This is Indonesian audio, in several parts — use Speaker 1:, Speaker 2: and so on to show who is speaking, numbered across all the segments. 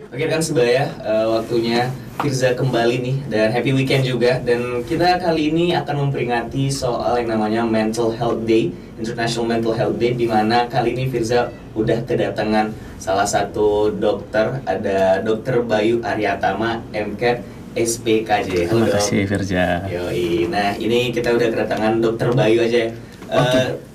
Speaker 1: Oke kan sebaya waktunya Firza kembali nih dan happy weekend juga, dan kita kali ini akan memperingati soal yang namanya Mental Health Day, International Mental Health Day, di mana kali ini Firza udah kedatangan salah satu dokter, ada Dokter Bayu Aryatama MCAT SPKJ.
Speaker 2: Halo, terima kasih Firza.
Speaker 1: Yoi. Nah ini kita udah kedatangan Dokter Bayu aja ya.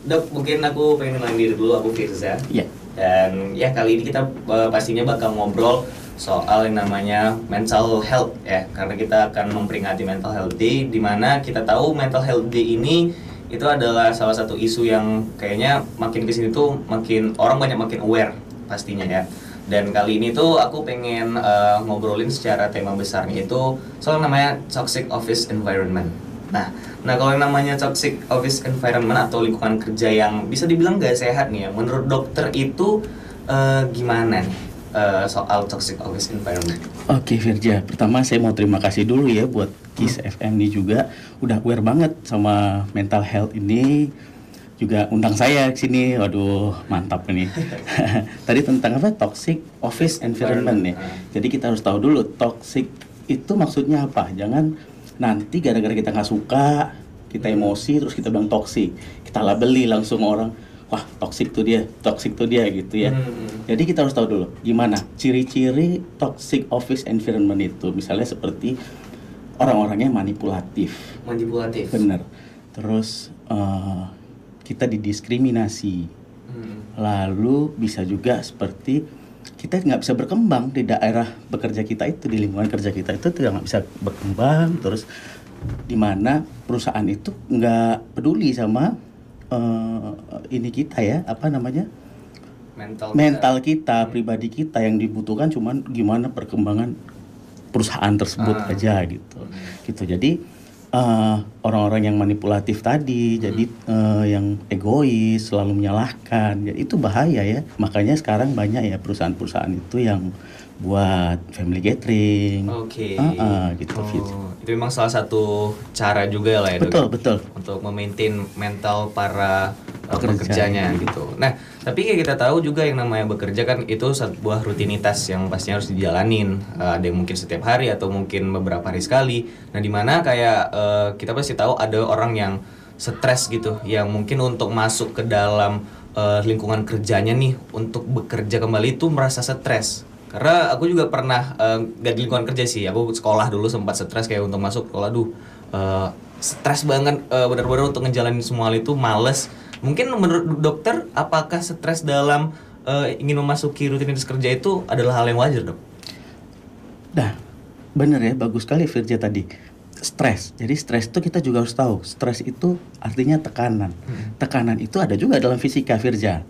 Speaker 1: Dok, mungkin aku pengen kenalin diri dulu, aku Firza.
Speaker 2: Iya.
Speaker 1: Dan ya kali ini kita pastinya bakal ngobrol soal yang namanya mental health ya, karena kita akan memperingati Mental Health Day, di mana kita tahu Mental Health Day ini itu adalah salah satu isu yang kayaknya makin kesini tuh makin orang banyak makin aware pastinya ya. Dan kali ini tuh aku pengen ngobrolin secara tema besarnya itu soal namanya toxic office environment. Nah kalau yang namanya toxic office environment atau lingkungan kerja yang bisa dibilang gak sehat nih ya, menurut dokter itu gimana nih soal toxic office environment?
Speaker 2: Oke Firza, pertama saya mau terima kasih dulu ya buat KIS FM ini juga udah aware banget sama mental health ini, juga undang saya ke sini. Waduh, mantap ini. Tadi tentang apa? Toxic office environment nih. Jadi kita harus tahu dulu toxic itu maksudnya apa. Jangan nanti gara-gara kita nggak suka, kita emosi terus kita bilang toxic, kita labeli langsung orang, wah toxic tuh dia gitu ya. Jadi kita harus tahu dulu gimana ciri-ciri toxic office environment itu. Misalnya seperti orang-orangnya manipulatif. Bener. Terus kita didiskriminasi. Lalu bisa juga seperti kita nggak bisa berkembang di daerah bekerja kita itu, di lingkungan kerja kita itu tidak bisa berkembang. Terus di mana perusahaan itu nggak peduli sama ini kita ya, apa namanya, mental kita, pribadi kita. Yang dibutuhkan cuman gimana perkembangan perusahaan tersebut aja gitu. Jadi orang-orang yang manipulatif tadi, jadi yang egois, selalu menyalahkan, jadi itu bahaya ya. Makanya sekarang banyak ya perusahaan-perusahaan itu yang buat family gathering. Gitu.
Speaker 1: Itu memang salah satu cara juga lah ya,
Speaker 2: betul
Speaker 1: untuk memaintain mental para pekerjanya gitu. Nah tapi kayak kita tahu juga yang namanya bekerja kan itu sebuah rutinitas yang pastinya harus dijalanin. Ada yang mungkin setiap hari atau mungkin beberapa hari sekali. Nah dimana kayak kita pasti tahu ada orang yang stres gitu, yang mungkin untuk masuk ke dalam lingkungan kerjanya nih, untuk bekerja kembali itu merasa stres. Karena aku juga pernah gak di lingkungan kerja sih, aku sekolah dulu sempat stres kayak untuk masuk sekolah, stres banget, benar-benar untuk ngejalanin semua hal itu males. Mungkin menurut dokter, apakah stres dalam ingin memasuki rutinitas kerja itu adalah hal yang wajar, dok?
Speaker 2: Nah, bener ya, bagus sekali Firja tadi. Stres, jadi stres itu kita juga harus tahu. Stres itu artinya tekanan. Tekanan itu ada juga dalam fisika Firja.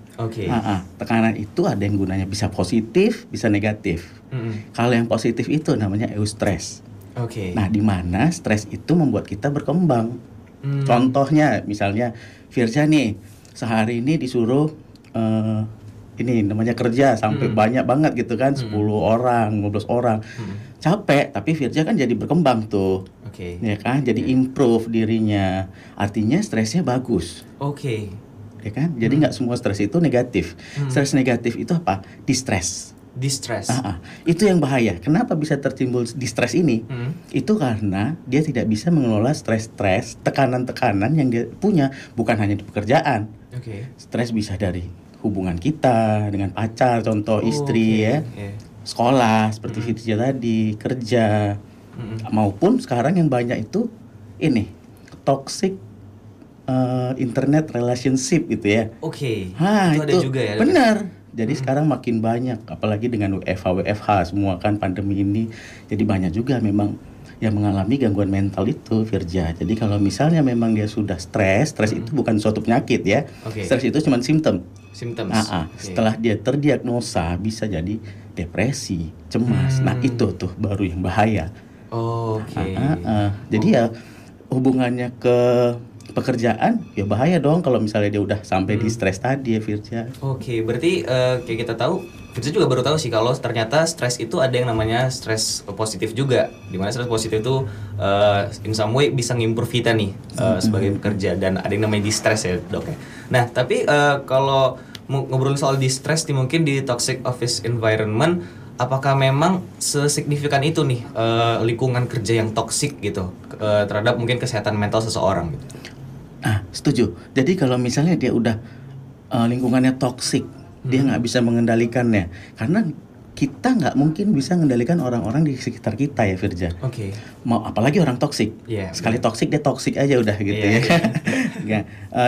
Speaker 2: Tekanan itu ada yang gunanya bisa positif, bisa negatif. Kalau yang positif itu namanya eustress. Nah, di mana stres itu membuat kita berkembang. Contohnya, misalnya Firza nih sehari ini disuruh ini namanya kerja sampai banyak banget gitu kan, 10 orang, 15 orang. Capek, tapi Firza kan jadi berkembang tuh. Ya kan, jadi improve dirinya. Artinya stresnya bagus. Ya kan? Jadi nggak semua stres itu negatif. Stres negatif itu apa? Distress. Itu yang bahaya. Kenapa bisa tertimbul distress ini? Itu karena dia tidak bisa mengelola stres-stres, tekanan-tekanan yang dia punya, bukan hanya di pekerjaan. Stres bisa dari hubungan kita dengan pacar, contoh istri ya, sekolah seperti Firza tadi, kerja, maupun sekarang yang banyak itu ini toxic internet relationship gitu ya.
Speaker 1: Itu ada juga ya.
Speaker 2: Benar. Jadi sekarang makin banyak, apalagi dengan WFH semua kan pandemi ini. Jadi banyak juga memang yang mengalami gangguan mental itu, Firja. Jadi kalau misalnya memang dia sudah stres itu bukan suatu penyakit ya. Stres itu cuma simptom. Setelah dia terdiagnosa bisa jadi depresi, cemas. Nah itu tuh baru yang bahaya. Jadi ya hubungannya ke pekerjaan, ya bahaya dong kalau misalnya dia udah sampai di stres tadi ya Firja.
Speaker 1: Oke, berarti kayak kita tahu, Firza juga baru tahu sih kalau ternyata stres itu ada yang namanya stres positif juga. Dimana stres positif itu in some way bisa ngimprove kita nih sebagai pekerja, dan ada yang namanya distress ya dok ya. Nah tapi kalau ngobrol soal distress nih, mungkin di toxic office environment, apakah memang sesignifikan itu nih lingkungan kerja yang toksik gitu terhadap mungkin kesehatan mental seseorang gitu?
Speaker 2: Setuju. Jadi kalau misalnya dia udah lingkungannya toksik, dia nggak bisa mengendalikannya, karena kita nggak mungkin bisa mengendalikan orang-orang di sekitar kita ya Firja.
Speaker 1: Oke.
Speaker 2: Mau apalagi orang toksik. Sekali toksik dia toksik aja udah gitu ya kan.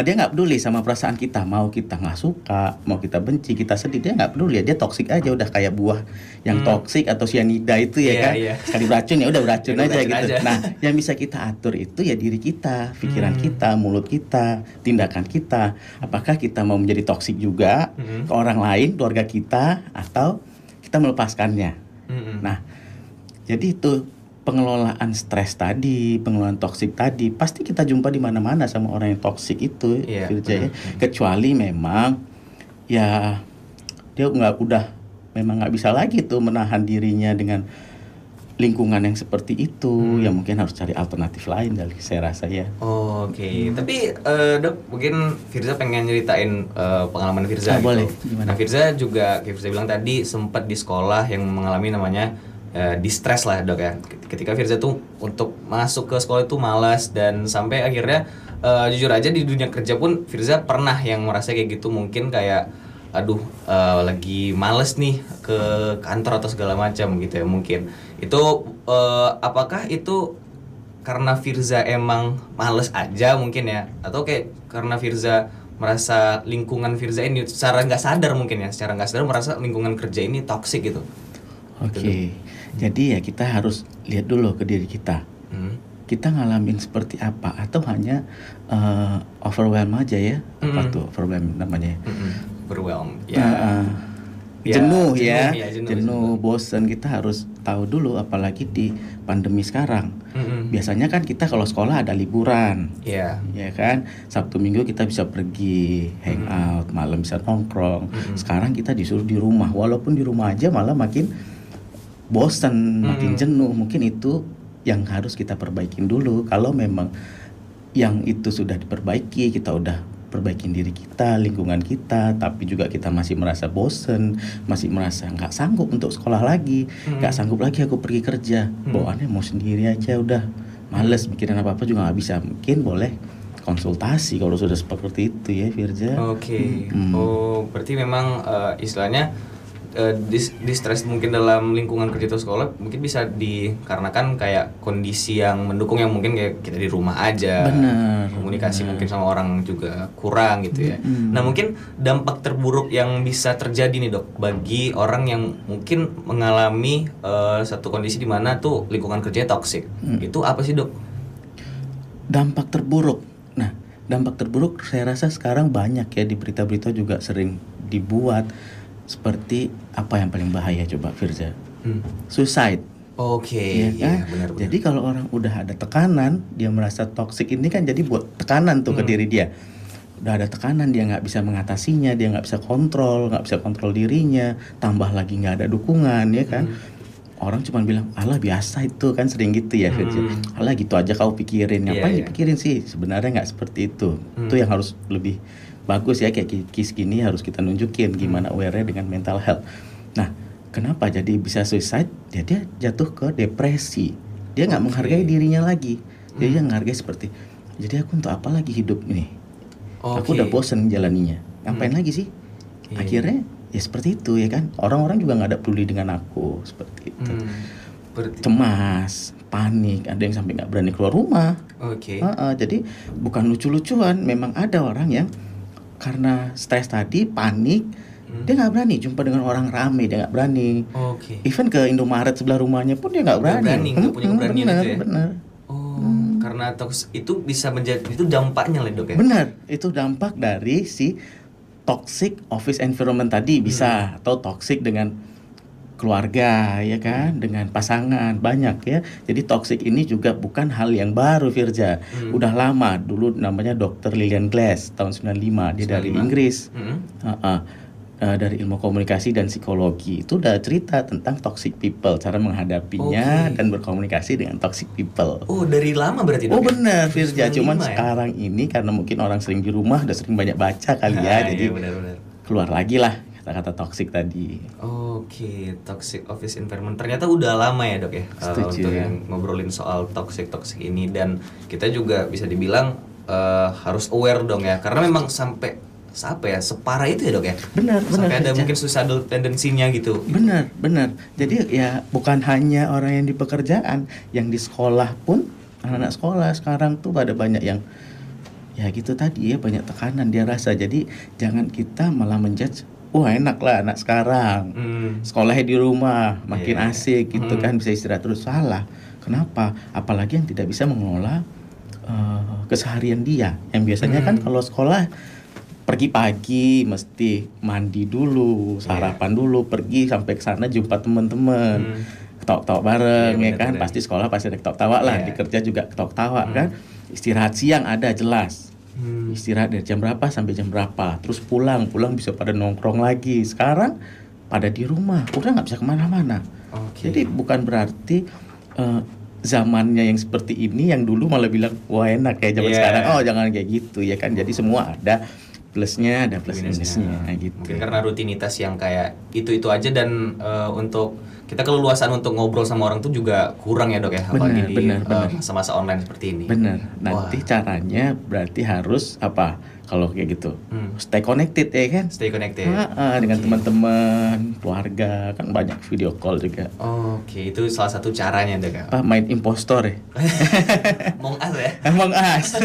Speaker 2: Dia nggak peduli sama perasaan kita, mau kita nggak suka, mau kita benci, kita sedih, dia nggak peduli ya, dia toksik aja udah kayak buah yang toksik atau sianida itu ya kan. Sekali beracun ya udah beracun aja gitu. Nah, yang bisa kita atur itu ya diri kita, pikiran kita, mulut kita, tindakan kita. Apakah kita mau menjadi toksik juga ke orang lain, keluarga kita, atau kita melepaskannya. Nah, jadi itu pengelolaan stres tadi, pengelolaan toksik tadi, pasti kita jumpa di mana-mana sama orang yang toksik itu, Firja ya. Kecuali memang ya dia memang nggak bisa lagi tuh menahan dirinya dengan lingkungan yang seperti itu, ya mungkin harus cari alternatif lain dari saya rasa ya.
Speaker 1: Oke. Tapi dok, mungkin Firza pengen nyeritain pengalaman Firza gitu.
Speaker 2: Boleh. Gimana?
Speaker 1: Nah, Firza juga kayak Firza bilang tadi sempat di sekolah yang mengalami namanya distress lah dok ya. Ketika Firza tuh untuk masuk ke sekolah itu malas, dan sampai akhirnya jujur aja di dunia kerja pun Firza pernah yang merasa kayak gitu, mungkin kayak aduh lagi males nih ke kantor atau segala macam gitu ya mungkin. Itu apakah itu karena Firza emang males aja mungkin ya, atau kayak karena Firza merasa lingkungan Firza ini secara nggak sadar mungkin ya, secara nggak sadar merasa lingkungan kerja ini toksik gitu?
Speaker 2: Oke. Jadi ya kita harus lihat dulu ke diri kita. Kita ngalamin seperti apa, atau hanya overwhelm aja ya? Apa tuh overwhelm namanya?
Speaker 1: Overwhelm.
Speaker 2: Jenuh, bosan. Kita harus tahu dulu, apalagi di pandemi sekarang. Biasanya kan kita kalau sekolah ada liburan, ya kan, Sabtu Minggu kita bisa pergi hangout, malam bisa nongkrong. Sekarang kita disuruh di rumah, walaupun di rumah aja malah makin bosan, makin jenuh. Mungkin itu yang harus kita perbaikin dulu. Kalau memang yang itu sudah diperbaiki, kita udah perbaikin diri kita, lingkungan kita, tapi juga kita masih merasa bosen, masih merasa nggak sanggup untuk sekolah lagi, nggak sanggup lagi aku pergi kerja, bawaannya mau sendiri aja udah males, mikirin apa-apa juga nggak bisa. Mungkin boleh konsultasi kalau sudah seperti itu ya Firja.
Speaker 1: Oke. Berarti memang istilahnya distress mungkin dalam lingkungan kerja atau sekolah mungkin bisa dikarenakan kayak kondisi yang mendukung, yang mungkin kayak kita di rumah aja. Komunikasi mungkin sama orang juga kurang gitu ya. Nah, mungkin dampak terburuk yang bisa terjadi nih dok bagi orang yang mungkin mengalami satu kondisi di mana tuh lingkungan kerja toksik, itu apa sih dok?
Speaker 2: Dampak terburuk. Nah, dampak terburuk saya rasa sekarang banyak ya, di berita-berita juga sering dibuat. Seperti apa yang paling bahaya coba Firza? Suicide.
Speaker 1: Oke,
Speaker 2: ya, benar. Jadi kalau orang udah ada tekanan, dia merasa toksik, ini kan jadi buat tekanan tuh ke diri dia. Udah ada tekanan, dia nggak bisa mengatasinya, dia nggak bisa kontrol dirinya, tambah lagi nggak ada dukungan, ya kan? Orang cuma bilang, alah biasa itu kan, sering gitu ya Firza. Alah gitu aja kau pikirin, ngapain dipikirin sih? Sebenarnya nggak seperti itu. Itu yang harus lebih bagus ya, kayak KIS gini harus kita nunjukin gimana aware-nya dengan mental health. Nah, kenapa jadi bisa suicide? Dia jatuh ke depresi. Dia nggak menghargai dirinya lagi. Jadi dia menghargai seperti, jadi aku untuk apa lagi hidup ini? Aku udah bosen jalaninya. Ngapain lagi sih? Akhirnya ya seperti itu ya kan. Orang-orang juga nggak ada peduli dengan aku seperti itu. Cemas, panik, ada yang sampai nggak berani keluar rumah. Jadi bukan lucu-lucuan. Memang ada orang yang karena stres tadi, panik, dia nggak berani jumpa dengan orang ramai, dia nggak berani. Even ke Indomaret sebelah rumahnya pun dia nggak berani.
Speaker 1: Nggak punya keberanian itu ya?
Speaker 2: Benar.
Speaker 1: Karena itu bisa menjadi, itu dampaknya lah dok ya?
Speaker 2: Benar, itu dampak dari si toxic office environment tadi bisa, atau toxic dengan keluarga ya kan, dengan pasangan banyak ya. Jadi toxic ini juga bukan hal yang baru Firja. Udah lama, dulu namanya Dr. Lillian Glass tahun 95, dia dari
Speaker 1: 95.
Speaker 2: Inggris. Dari ilmu komunikasi dan psikologi itu udah cerita tentang toxic people, cara menghadapinya dan berkomunikasi dengan toxic people.
Speaker 1: Oh, dari lama berarti dok?
Speaker 2: Oh benar Firja,
Speaker 1: 95
Speaker 2: cuman
Speaker 1: ya?
Speaker 2: sekarang ini karena mungkin orang sering di rumah udah sering banyak baca kali
Speaker 1: Iya,
Speaker 2: ya, jadi
Speaker 1: benar-benar.
Speaker 2: keluar lagi lah kata-kata toxic tadi.
Speaker 1: Oke, toxic office environment ternyata udah lama ya dok ya.
Speaker 2: Setuju,
Speaker 1: Untuk
Speaker 2: ya.
Speaker 1: yang ngobrolin soal toxic ini, dan kita juga bisa dibilang harus aware dong ya, karena memang sampai separah itu ya dok ya.
Speaker 2: Benar,
Speaker 1: Sampai ada
Speaker 2: Firja.
Speaker 1: mungkin suicidal tendensinya gitu.
Speaker 2: Benar. Jadi ya bukan hanya orang yang di pekerjaan, yang di sekolah pun, anak-anak sekolah sekarang tuh ada banyak yang ya gitu tadi ya, banyak tekanan dia rasa. Jadi jangan kita malah menjudge, wah enak lah anak sekarang, sekolahnya di rumah, makin
Speaker 1: Iya.
Speaker 2: asik gitu kan, bisa istirahat terus. Salah. Kenapa? Apalagi yang tidak bisa mengelola keseharian dia. Yang biasanya kan kalau sekolah pergi pagi mesti mandi dulu, sarapan dulu, pergi sampai ke sana jumpa teman-teman, ketawa-ketawa bareng
Speaker 1: Iya,
Speaker 2: ya kan,
Speaker 1: benar-benar.
Speaker 2: pasti sekolah pasti ada ketawa-tawa lah,
Speaker 1: Iya.
Speaker 2: di kerja juga ketawa-ketawa kan. Istirahat siang ada jelas. Istirahat dari jam berapa sampai jam berapa, terus pulang bisa pada nongkrong lagi. Sekarang pada di rumah, udah nggak bisa kemana-mana.
Speaker 1: Oke.
Speaker 2: Jadi bukan berarti zamannya yang seperti ini, yang dulu malah bilang wah enak ya zaman
Speaker 1: Iya.
Speaker 2: sekarang. Oh jangan kayak gitu ya kan. Jadi semua ada plusnya, ada plus minusnya gitu.
Speaker 1: Mungkin karena rutinitas yang kayak itu aja, dan untuk kita keleluasan untuk ngobrol sama orang tuh juga kurang ya dok ya, apalagi di
Speaker 2: Benar.
Speaker 1: masa-masa online seperti ini.
Speaker 2: Bener. Nanti caranya berarti harus apa? Kalau kayak gitu, stay connected ya kan?
Speaker 1: Stay connected.
Speaker 2: Dengan teman-teman, keluarga, kan banyak video call juga.
Speaker 1: Oke, itu salah satu caranya dok ya.
Speaker 2: Main impostor ya?
Speaker 1: Among Us ya.
Speaker 2: Among Us.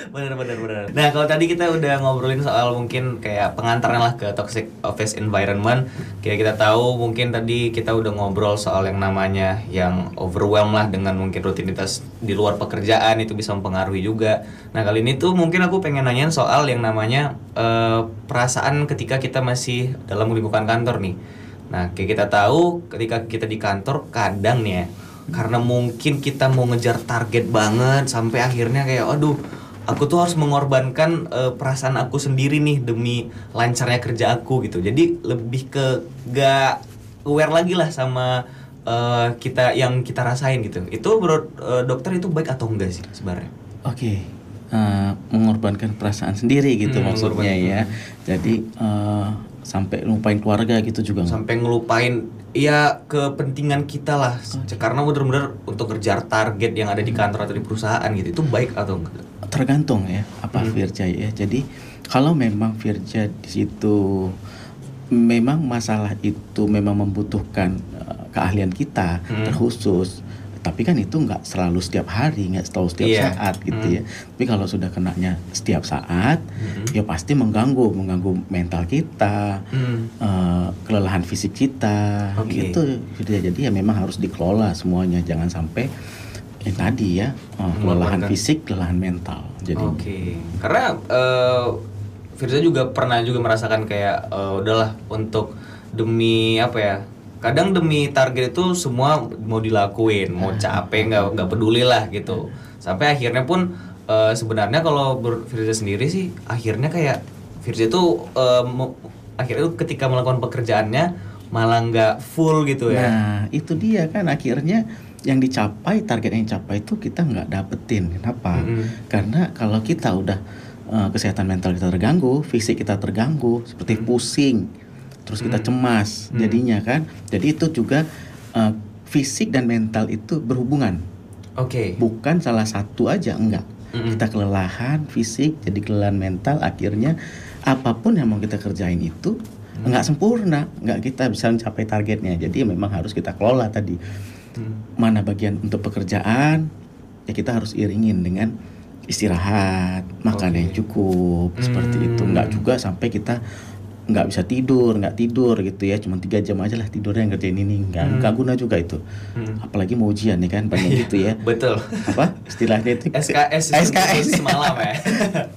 Speaker 1: bener. Nah, kalau tadi kita udah ngobrolin soal mungkin kayak pengantarnya lah ke toxic office environment, kayak kita tahu mungkin tadi kita udah ngobrol soal yang namanya yang overwhelm lah dengan mungkin rutinitas di luar pekerjaan, itu bisa mempengaruhi juga. Nah, kali ini tuh mungkin aku pengen nanyain soal yang namanya perasaan ketika kita masih dalam lingkungan kantor nih. Nah, kayak kita tahu ketika kita di kantor kadang nih ya, karena mungkin kita mau ngejar target banget sampai akhirnya kayak aduh, aku tuh harus mengorbankan perasaan aku sendiri nih demi lancarnya kerja aku gitu. Jadi lebih ke gak aware lagi lah sama kita yang kita rasain gitu. Itu menurut dokter itu baik atau enggak sih sebenarnya?
Speaker 2: Oke. Mengorbankan perasaan sendiri gitu maksudnya ya. Jadi sampai lupain keluarga gitu juga nggak?
Speaker 1: Sampai ngelupain ya kepentingan kita lah. Karena bener-bener untuk ngejar target yang ada di kantor atau di perusahaan gitu. Itu baik atau enggak?
Speaker 2: Tergantung ya apa Firja ya. Jadi kalau memang Firja di situ memang masalah itu memang membutuhkan keahlian kita terkhusus, tapi kan itu nggak selalu setiap hari, nggak selalu setiap saat gitu ya. Tapi kalau sudah kenanya setiap saat, ya pasti mengganggu mental kita, kelelahan fisik kita, gitu. Jadi ya memang harus dikelola semuanya, jangan sampai yang tadi ya kelelahan fisik, kelelahan mental. Jadi
Speaker 1: karena Firza juga pernah juga merasakan kayak udahlah untuk demi apa ya, kadang demi target itu semua mau dilakuin, mau capek nggak peduli lah gitu. Sampai akhirnya pun sebenarnya kalau Firza sendiri sih akhirnya kayak Firza itu akhirnya itu ketika melakukan pekerjaannya malah nggak full gitu ya.
Speaker 2: Nah itu dia kan akhirnya yang dicapai, target yang dicapai itu kita nggak dapetin. Kenapa? Karena kalau kita udah kesehatan mental kita terganggu, fisik kita terganggu, seperti pusing, terus kita cemas jadinya kan. Jadi itu juga fisik dan mental itu berhubungan. Bukan salah satu aja, enggak. Kita kelelahan fisik, jadi kelelahan mental, akhirnya apapun yang mau kita kerjain itu enggak sempurna, enggak kita bisa mencapai targetnya. Jadi memang harus kita kelola tadi. Mana bagian untuk pekerjaan, ya kita harus iringin dengan istirahat, makan yang cukup, seperti itu. Enggak juga sampai kita nggak bisa nggak tidur gitu ya, cuma 3 jam aja lah tidurnya ngerjain ini, nggak guna juga itu. Apalagi mau ujian ya kan, banyak gitu ya.
Speaker 1: Betul.
Speaker 2: Apa istilahnya itu?
Speaker 1: SKS semalam ya.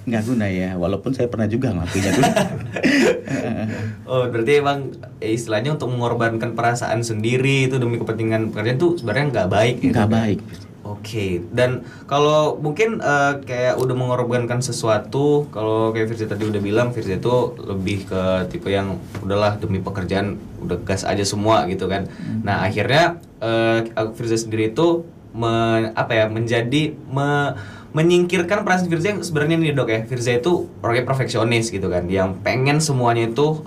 Speaker 2: Nggak guna ya, walaupun saya pernah juga ngelakuinnya dulu.
Speaker 1: Oh, berarti emang istilahnya untuk mengorbankan perasaan sendiri itu demi kepentingan pekerjaan tuh sebenarnya nggak baik ya.
Speaker 2: Nggak baik.
Speaker 1: Oke, dan kalau mungkin kayak udah mengorbankan sesuatu, kalau kayak Firza tadi udah bilang, Firza itu lebih ke tipe yang udahlah demi pekerjaan udah gas aja semua gitu kan. Nah akhirnya Firza sendiri itu menyingkirkan perasaan Firza yang sebenarnya nih dok ya, Firza itu orangnya perfeksionis gitu kan, yang pengen semuanya itu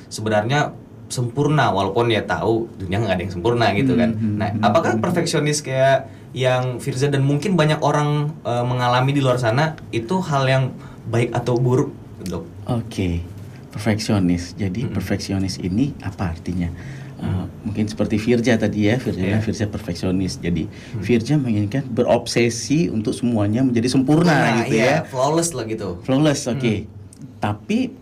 Speaker 1: sebenarnya sempurna, walaupun ya tahu dunia nggak ada yang sempurna gitu kan. Nah apakah perfeksionis kayak yang Firza dan mungkin banyak orang mengalami di luar sana itu hal yang baik atau buruk, dok?
Speaker 2: Oke, perfeksionis. Jadi perfeksionis ini apa artinya? Mungkin seperti Firza tadi ya, Firza perfeksionis. Jadi Firza menginginkan berobsesi untuk semuanya menjadi sempurna gitu ya.
Speaker 1: Flawless lah gitu.
Speaker 2: Flawless, oke. Tapi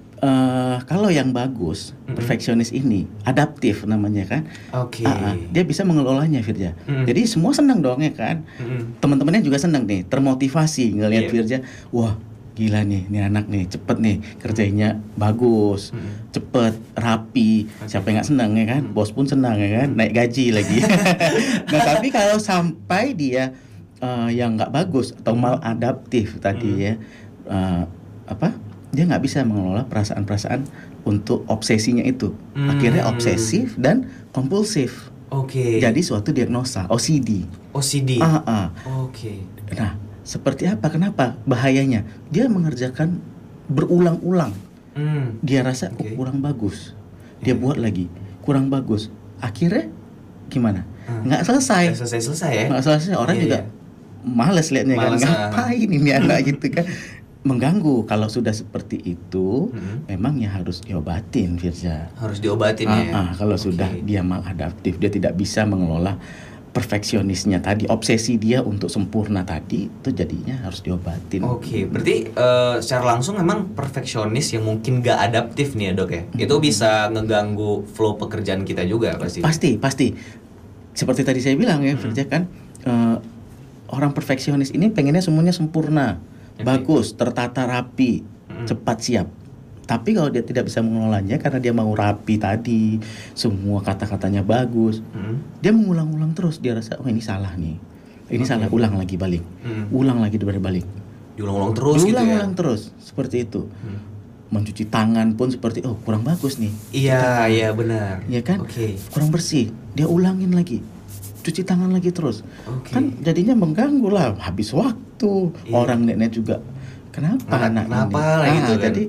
Speaker 2: kalau yang bagus, perfeksionis ini adaptif namanya kan.
Speaker 1: Oke.
Speaker 2: Dia bisa mengelolanya Firza. Jadi semua senang dong ya kan. Teman-temannya juga senang nih, termotivasi ngelihat Firza. Wah, gila nih anak nih cepet nih kerjanya bagus, cepet, rapi. Siapa yang nggak senang ya kan? Bos pun senang ya kan, naik gaji lagi. Nah tapi kalau sampai dia yang nggak bagus atau maladaptif tadi ya, dia nggak bisa mengelola perasaan-perasaan untuk obsesinya itu. Akhirnya obsesif dan kompulsif.
Speaker 1: Oke.
Speaker 2: Jadi suatu diagnosa OCD.
Speaker 1: Oke.
Speaker 2: Nah, seperti apa? Kenapa? Bahayanya dia mengerjakan berulang-ulang. Dia rasa kurang bagus. Dia buat lagi kurang bagus. Akhirnya gimana? Nggak selesai.
Speaker 1: Selesai ya.
Speaker 2: Nggak selesai. Orang juga males liatnya kan. Ngapain ini anak gitu kan? Mengganggu. Kalau sudah seperti itu, memang ya harus diobatin, Firza.
Speaker 1: Harus diobatin ya.
Speaker 2: Kalau sudah dia maladaptif, dia tidak bisa mengelola perfeksionisnya tadi, obsesi dia untuk sempurna tadi, itu jadinya harus diobatin.
Speaker 1: Oke, berarti secara langsung memang perfeksionis yang mungkin gak adaptif nih ya dok ya, itu bisa ngeganggu flow pekerjaan kita juga pasti.
Speaker 2: Pasti. Seperti tadi saya bilang ya, Firza kan, orang perfeksionis ini pengennya semuanya sempurna. Bagus, tertata rapi, cepat siap. Tapi kalau dia tidak bisa mengelolanya karena dia mau rapi tadi, semua kata-katanya bagus, dia mengulang-ulang terus. Dia rasa, oh ini salah nih, ini salah, ulang lagi balik, ulang lagi balik,
Speaker 1: diulang-ulang terus
Speaker 2: diulang-ulang terus, seperti itu. Mencuci tangan pun seperti, oh kurang bagus nih.
Speaker 1: Iya benar.
Speaker 2: Iya kan, kurang bersih, dia ulangin lagi. Cuci tangan lagi terus, kan jadinya mengganggu lah, habis waktu. Orang nenek juga kenapa anak ini?
Speaker 1: Gitu
Speaker 2: jadi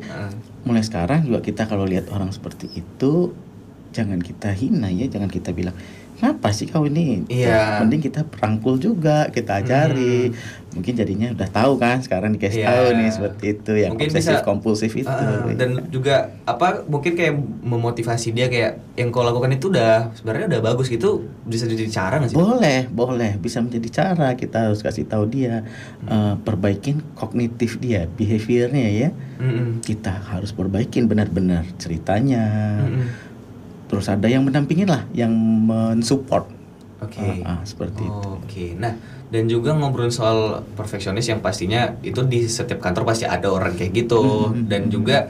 Speaker 2: mulai sekarang juga kita kalau lihat orang seperti itu, jangan kita hina ya, jangan kita bilang kenapa sih kau ini? Mending kita rangkul juga, kita ajari. Mungkin jadinya udah tahu kan, sekarang dikasih tahu nih seperti itu, yang obsesif kompulsif itu.
Speaker 1: Dan juga mungkin kayak memotivasi dia kayak yang kau lakukan itu sebenarnya udah bagus gitu, bisa jadi cara nggak sih?
Speaker 2: Boleh, bisa menjadi cara. Kita harus kasih tahu dia, perbaikin kognitif dia, behaviornya ya. Kita harus perbaikin benar-benar ceritanya. Terus ada yang mendampingin lah, yang mensupport. Seperti itu.
Speaker 1: Nah, dan juga ngobrolin soal perfeksionis yang pastinya itu di setiap kantor pasti ada orang kayak gitu. Dan juga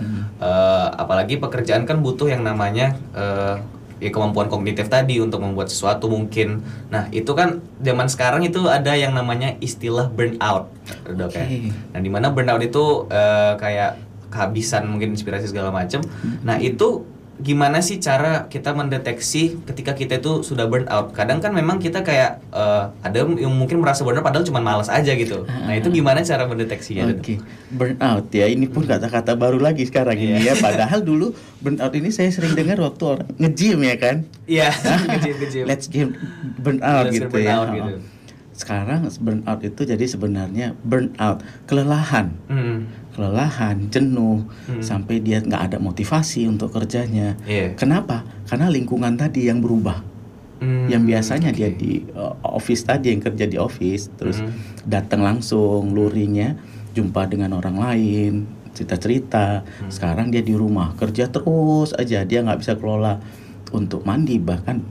Speaker 1: apalagi pekerjaan kan butuh yang namanya kemampuan kognitif tadi untuk membuat sesuatu mungkin. Nah, itu kan zaman sekarang itu ada yang namanya istilah burnout, dok ya. Nah, dimana burnout itu kayak kehabisan mungkin inspirasi segala macam. Nah, itu gimana sih cara kita mendeteksi ketika kita itu sudah burn out? Kadang kan memang kita kayak ada yang mungkin merasa burn out padahal cuma malas aja gitu. Nah itu gimana cara mendeteksinya?
Speaker 2: Burn out ya, ini pun kata-kata baru lagi sekarang ini ya. Padahal dulu burn out ini saya sering dengar waktu orang nge-gym ya kan.
Speaker 1: Nge-gym.
Speaker 2: Let's gym burn out gitu ya. Sekarang burn out itu jadi sebenarnya burn out, kelelahan. Kelelahan, jenuh, sampai dia nggak ada motivasi untuk kerjanya. Kenapa? Karena lingkungan tadi yang berubah. Yang biasanya dia di office tadi, yang kerja di office, terus datang langsung luringnya, jumpa dengan orang lain, cerita-cerita. Sekarang dia di rumah kerja terus aja, dia nggak bisa kelola untuk mandi, bahkan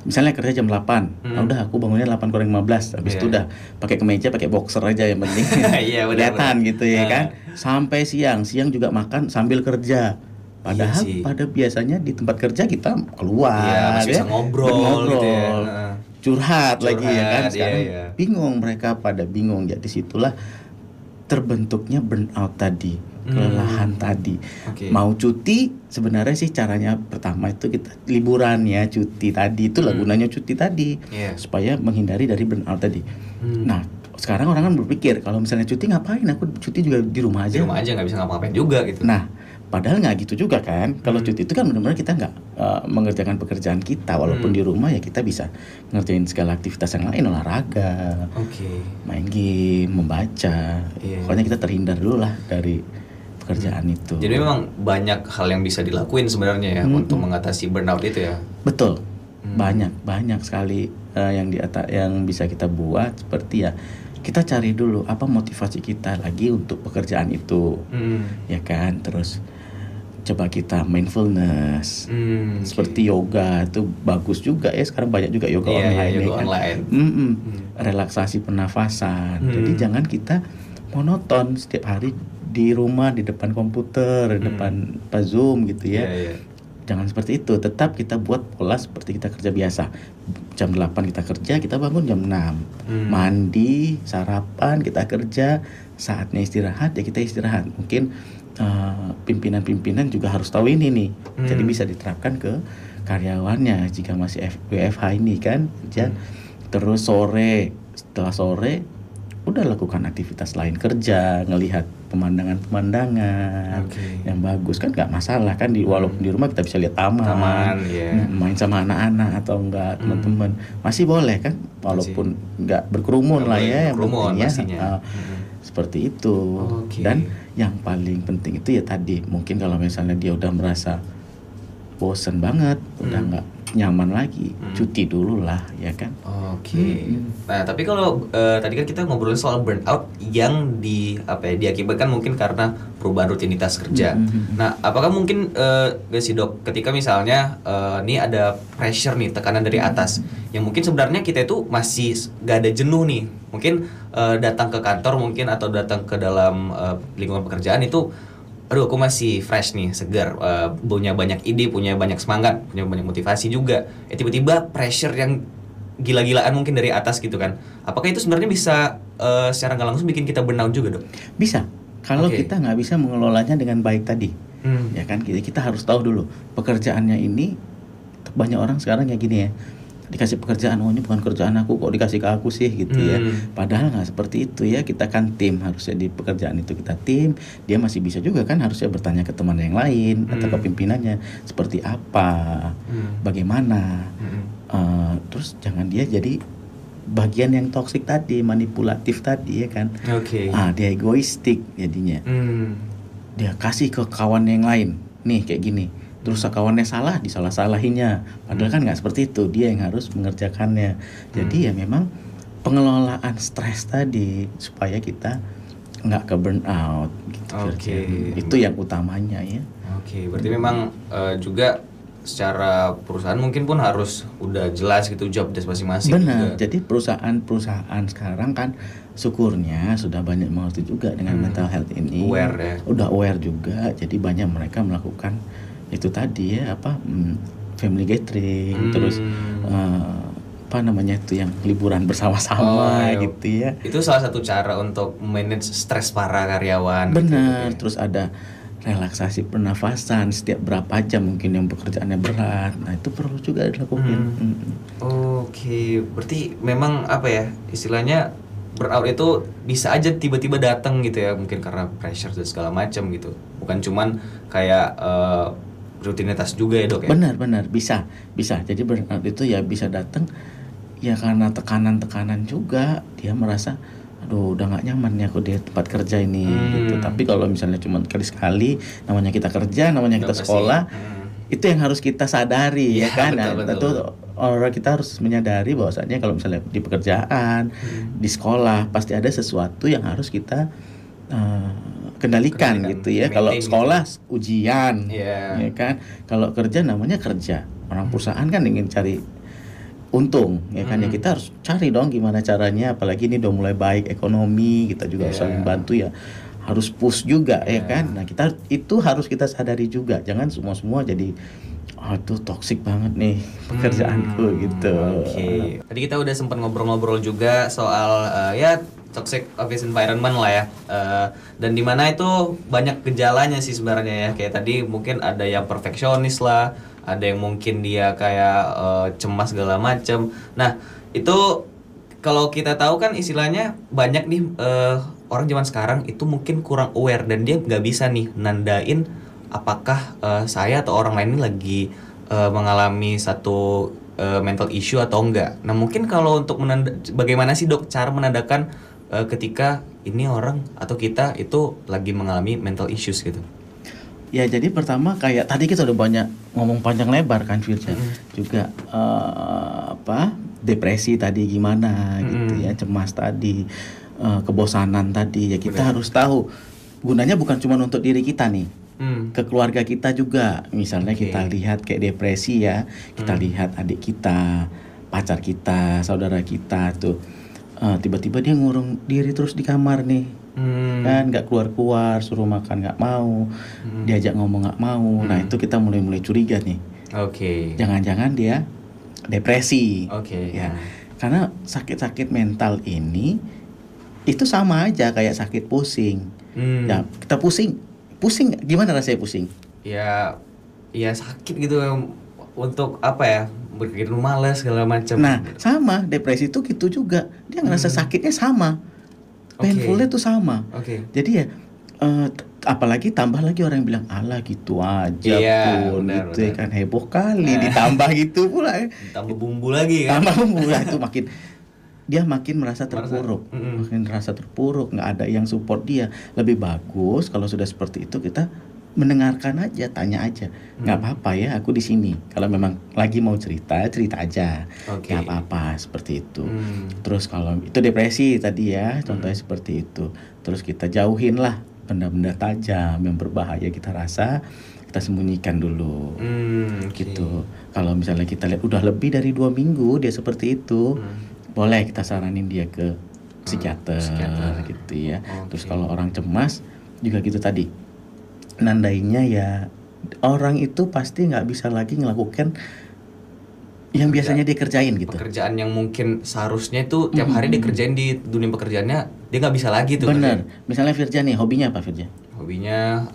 Speaker 2: misalnya kerja jam 8, nah udah aku bangunnya 8 kurang 15, habis itu udah pakai kemeja, pakai boxer aja yang penting kelihatan gitu ya kan. Sampai siang juga makan sambil kerja. Padahal pada biasanya di tempat kerja kita keluar,
Speaker 1: masih bisa ngobrol gitu ya.
Speaker 2: Curhat lagi ya kan. Sekarang bingung, mereka pada bingung. Jadi situlah terbentuknya burnout tadi, kelelahan tadi. Mau cuti, sebenarnya sih caranya pertama itu kita liburan ya, cuti tadi. Itulah gunanya cuti tadi, supaya menghindari dari burnout tadi. Nah, sekarang orang kan berpikir kalau misalnya cuti ngapain? Aku cuti juga di rumah aja.
Speaker 1: Di rumah aja nggak bisa ngapa-ngapain juga gitu.
Speaker 2: Nah, padahal nggak gitu juga kan. Kalau cuti itu kan benar-benar kita nggak mengerjakan pekerjaan kita, walaupun di rumah ya kita bisa ngerjain segala aktivitas yang lain, olahraga, main game, membaca. Pokoknya kita terhindar dulu lah dari pekerjaan itu.
Speaker 1: Jadi memang banyak hal yang bisa dilakuin sebenarnya ya untuk mengatasi burnout itu ya.
Speaker 2: Betul, banyak sekali yang bisa kita buat, seperti ya kita cari dulu apa motivasi kita lagi untuk pekerjaan itu, ya kan. Terus coba kita mindfulness, seperti yoga itu bagus juga ya. Sekarang banyak juga yoga online, yoga online. Relaksasi pernafasan. Jadi jangan kita monoton setiap hari di rumah di depan komputer, di depan Zoom gitu ya. Jangan seperti itu. Tetap kita buat pola seperti kita kerja biasa. Jam 8 kita kerja, kita bangun jam 6. Mandi, sarapan, kita kerja. Saatnya istirahat ya kita istirahat. Mungkin pimpinan-pimpinan juga harus tahu ini nih. Jadi bisa diterapkan ke karyawannya jika masih WFH ini kan. Terus setelah sore udah lakukan aktivitas lain, kerja, ngelihat pemandangan-pemandangan yang bagus kan, nggak masalah kan. Walaupun di rumah kita bisa lihat taman, main sama anak-anak atau enggak teman-teman masih boleh kan, walaupun nggak berkerumun lah ya, yang pentingnya seperti itu. Dan yang paling penting itu ya tadi, mungkin kalau misalnya dia udah merasa bosen banget, udah nggak nyaman lagi, cuti dulu lah ya kan.
Speaker 1: Nah tapi kalau tadi kan kita ngobrolin soal burnout yang diakibatkan mungkin karena perubahan rutinitas kerja. Nah apakah mungkin gak sih dok, ketika misalnya nih ada pressure nih, tekanan dari atas, yang mungkin sebenarnya kita itu masih gak ada jenuh nih, mungkin datang ke kantor mungkin atau datang ke dalam lingkungan pekerjaan itu, aduh aku masih fresh nih, segar, punya banyak ide, punya banyak semangat, punya banyak motivasi juga. Tiba-tiba pressure yang gila-gilaan mungkin dari atas gitu kan. Apakah itu sebenarnya bisa secara nggak langsung bikin kita burnout juga dok?
Speaker 2: Bisa, kalau kita nggak bisa mengelolanya dengan baik tadi. Ya kan, kita harus tahu dulu pekerjaannya ini. Banyak orang sekarang kayak gini ya, dikasih pekerjaan, oh ini bukan kerjaan aku, kok dikasih ke aku sih gitu ya. Padahal nggak seperti itu ya. Kita kan tim, harusnya di pekerjaan itu kita tim. Dia masih bisa juga kan harusnya bertanya ke teman yang lain atau ke pimpinannya seperti apa, bagaimana. Terus jangan dia jadi bagian yang toksik tadi, manipulatif tadi ya kan. Dia egoistik jadinya. Dia kasih ke kawan yang lain, nih kayak gini. Terus kawannya salah, disalah-salahinya. Padahal kan nggak seperti itu, dia yang harus mengerjakannya. Jadi ya memang pengelolaan stres tadi supaya kita nggak ke burnout gitu. Itu yang utamanya ya.
Speaker 1: Berarti memang juga secara perusahaan mungkin pun harus udah jelas gitu job desk masing-masing.
Speaker 2: Benar. Jadi perusahaan sekarang kan syukurnya sudah banyak mengerti juga dengan mental health ini.
Speaker 1: Aware ya.
Speaker 2: Udah aware juga. Jadi banyak mereka melakukan itu tadi ya, family gathering, terus itu yang liburan bersama-sama gitu ya.
Speaker 1: Itu salah satu cara untuk manage stres para karyawan.
Speaker 2: Benar. Gitu. Terus ada relaksasi pernafasan setiap berapa jam mungkin yang pekerjaannya berat. Nah itu perlu juga dilakukan.
Speaker 1: Berarti memang istilahnya burnout itu bisa aja tiba-tiba datang gitu ya, mungkin karena pressure dan segala macam gitu. Bukan cuman kayak rutinitas juga ya dok ya?
Speaker 2: Benar, bisa. Jadi burnout itu ya bisa datang ya karena tekanan juga. Dia merasa, aduh udah gak nyaman ya aku di tempat kerja ini gitu. Tapi kalau misalnya cuma sekali, namanya kita kerja, namanya kita sekolah, itu yang harus kita sadari ya kan. Betul. Orang kita harus menyadari bahwasannya kalau misalnya di pekerjaan, di sekolah, pasti ada sesuatu yang harus kita kendalikan gitu ya. Kalau
Speaker 1: maintain
Speaker 2: sekolah ujian,
Speaker 1: Iya.
Speaker 2: ya kan. Kalau kerja namanya kerja. Orang perusahaan kan ingin cari untung, ya kan. Ya kita harus cari dong gimana caranya. Apalagi ini udah mulai baik ekonomi, kita juga harus
Speaker 1: Iya.
Speaker 2: saling bantu ya. Harus push juga, ya
Speaker 1: Iya.
Speaker 2: kan. Nah kita itu harus kita sadari juga. Jangan semua jadi tuh toksik banget nih pekerjaanku gitu.
Speaker 1: Oke. Tadi kita udah sempat ngobrol-ngobrol juga soal ya toxic office environment lah ya. Dan di mana itu banyak gejalanya sih sebenarnya ya. Kayak tadi mungkin ada yang perfeksionis lah, ada yang mungkin dia kayak cemas segala macem. Nah, itu kalau kita tahu kan istilahnya banyak nih orang zaman sekarang itu mungkin kurang aware dan dia nggak bisa nih nandain apakah saya atau orang lain ini lagi mengalami satu mental issue atau enggak. Nah mungkin kalau untuk bagaimana sih dok cara menandakan ketika ini orang atau kita itu lagi mengalami mental issues gitu?
Speaker 2: Ya jadi pertama kayak tadi kita udah banyak ngomong panjang lebar kan Firja, juga depresi tadi gimana gitu ya, cemas tadi, kebosanan tadi ya kita harus tahu gunanya bukan cuma untuk diri kita nih. Ke keluarga kita juga, misalnya kita lihat kayak depresi ya, kita lihat adik kita, pacar kita, saudara kita tuh tiba-tiba dia ngurung diri terus di kamar nih, kan nggak keluar-keluar, suruh makan nggak mau, diajak ngomong nggak mau, nah itu kita mulai curiga nih, jangan-jangan dia depresi, ya, karena sakit-sakit mental ini itu sama aja kayak sakit pusing, ya kita pusing gimana rasanya pusing?
Speaker 1: Ya sakit gitu untuk apa ya, berpikir malas segala macam.
Speaker 2: Nah sama depresi itu gitu juga, dia ngerasa sakitnya sama, painfulnya tuh sama. Jadi ya apalagi tambah lagi orang yang bilang alah gitu aja pun gitu ya kan, heboh kali ditambah gitu pula ya.
Speaker 1: Tambah bumbu lagi kan.
Speaker 2: Tambah bumbu lah itu makin merasa terpuruk, makin merasa terpuruk, nggak ada yang support dia. Lebih bagus kalau sudah seperti itu kita mendengarkan aja, tanya aja, nggak apa-apa ya, aku di sini. Kalau memang lagi mau cerita aja, nggak apa-apa seperti itu. Terus kalau itu depresi tadi ya, contohnya seperti itu. Terus kita jauhin lah benda-benda tajam yang berbahaya kita rasa, kita sembunyikan dulu, gitu. Kalau misalnya kita lihat udah lebih dari 2 minggu dia seperti itu. Boleh kita saranin dia ke psikiater gitu ya. Terus kalau orang cemas juga gitu tadi, nandainya ya orang itu pasti nggak bisa lagi ngelakukan yang biasanya dia kerjain gitu.
Speaker 1: Pekerjaan yang mungkin seharusnya itu tiap hari dikerjain di dunia pekerjaannya, dia nggak bisa lagi tuh.
Speaker 2: Bener. Misalnya Firja nih, hobinya apa Firja?
Speaker 1: Hobinya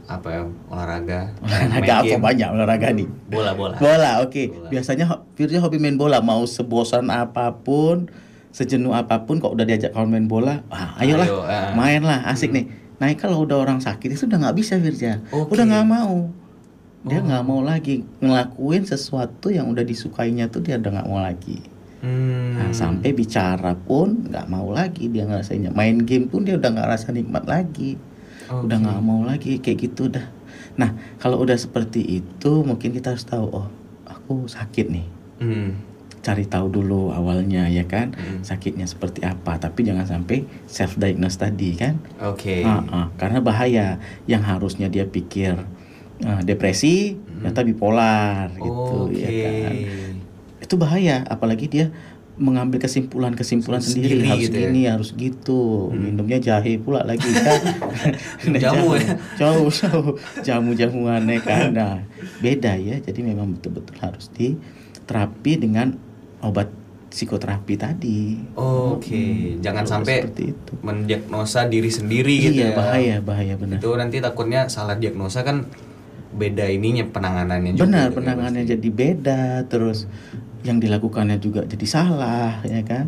Speaker 1: apa ya, olahraga
Speaker 2: apa banyak olahraga nih? Bola, oke. Biasanya Firja hobi main bola, mau sebosan apapun, sejenuh apapun, kok udah diajak kalau main bola, ayolah main lah, asik nih. Nah kalau udah orang sakit itu udah nggak bisa Firja, udah nggak mau, dia nggak mau lagi ngelakuin sesuatu yang udah disukainya tuh, dia udah nggak mau lagi. Nah, sampai bicara pun nggak mau lagi dia ngerasainnya, main game pun dia udah nggak rasa nikmat lagi. Udah nggak mau lagi kayak gitu dah. Nah kalau udah seperti itu mungkin kita harus tahu, oh aku sakit nih. Cari tahu dulu awalnya ya kan, sakitnya seperti apa. Tapi jangan sampai self diagnose tadi kan. Karena bahaya. Yang harusnya dia pikir depresi, ternyata bipolar gitu ya kan. Itu bahaya. Apalagi dia mengambil kesimpulan sendiri harus gitu gini ya? Harus gitu, minumnya jahe pula lagi kan.
Speaker 1: Jamu ya,
Speaker 2: jamu aneh kan. Nah beda ya, jadi memang betul-betul harus diterapi dengan obat psikoterapi tadi.
Speaker 1: Jangan sampai mendiagnosa diri sendiri gitu ya.
Speaker 2: Bahaya benar.
Speaker 1: Itu nanti takutnya salah diagnosa kan, beda ininya penanganannya juga.
Speaker 2: Benar, penanganannya jadi beda, terus yang dilakukannya juga jadi salah ya kan.